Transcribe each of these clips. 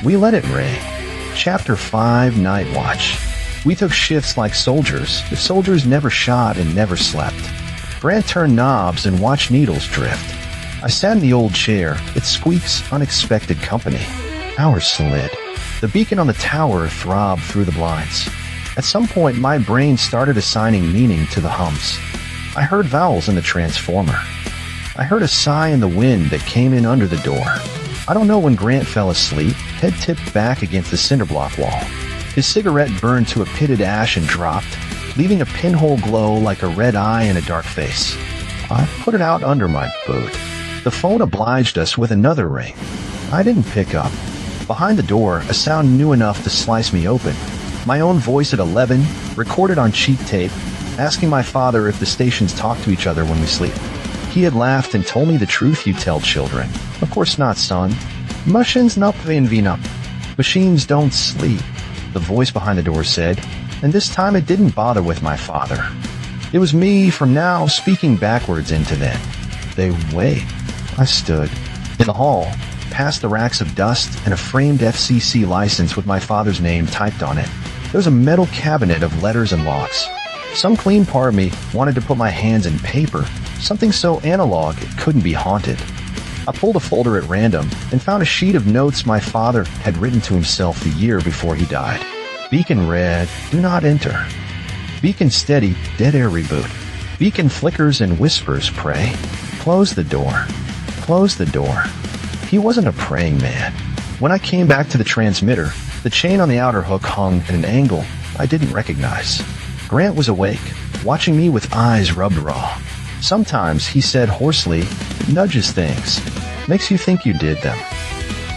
We let it ring. Chapter 5, Night Watch. We took shifts like soldiers. The soldiers never shot and never slept. Grant turned knobs and watched needles drift. I sat in the old chair. It squeaks, unexpected company. Hours slid. The beacon on the tower throbbed through the blinds. At some point, my brain started assigning meaning to the hums. I heard vowels in the transformer. I heard a sigh in the wind that came in under the door. I don't know when Grant fell asleep, head tipped back against the cinderblock wall. His cigarette burned to a pitted ash and dropped, leaving a pinhole glow like a red eye in a dark face. I put it out under my boot. The phone obliged us with another ring. I didn't pick up. Behind the door, a sound new enough to slice me open. My own voice at 11, recorded on cheap tape, asking my father if the stations talk to each other when we sleep. He had laughed and told me the truth you tell children. Of course not, son. Machines not vina. Machines don't sleep, the voice behind the door said, and this time it didn't bother with my father. It was me from now speaking backwards into then. They wait. I stood in the hall, past the racks of dust and a framed FCC license with my father's name typed on it. There was a metal cabinet of letters and locks. Some clean part of me wanted to put my hands in paper, something so analog it couldn't be haunted. I pulled a folder at random and found a sheet of notes my father had written to himself the year before he died. Beacon red, do not enter. Beacon steady, dead air reboot. Beacon flickers and whispers, pray. Close the door. Close the door. He wasn't a praying man. When I came back to the transmitter, the chain on the outer hook hung at an angle I didn't recognize. Grant was awake, watching me with eyes rubbed raw. Sometimes, he said hoarsely, it nudges things. Makes you think you did them.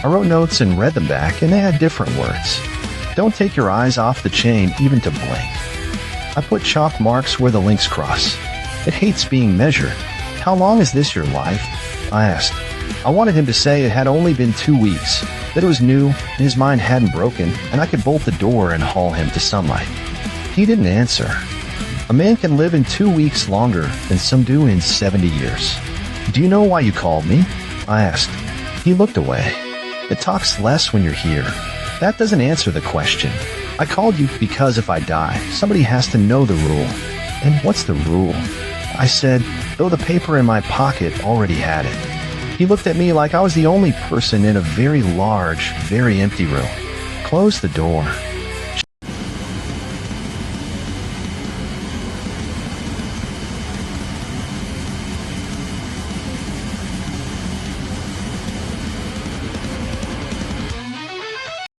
I wrote notes and read them back, and they had different words. Don't take your eyes off the chain even to blink. I put chalk marks where the links cross. It hates being measured. How long is this your life? I asked. I wanted him to say it had only been 2 weeks, that it was new and his mind hadn't broken, and I could bolt the door and haul him to sunlight. He didn't answer. A man can live in 2 weeks longer than some do in 70 years. Do you know why you called me? I asked. He looked away. It talks less when you're here. That doesn't answer the question. I called you because if I die, somebody has to know the rule. And what's the rule? I said, though the paper in my pocket already had it. He looked at me like I was the only person in a very large, very empty room. Close the door.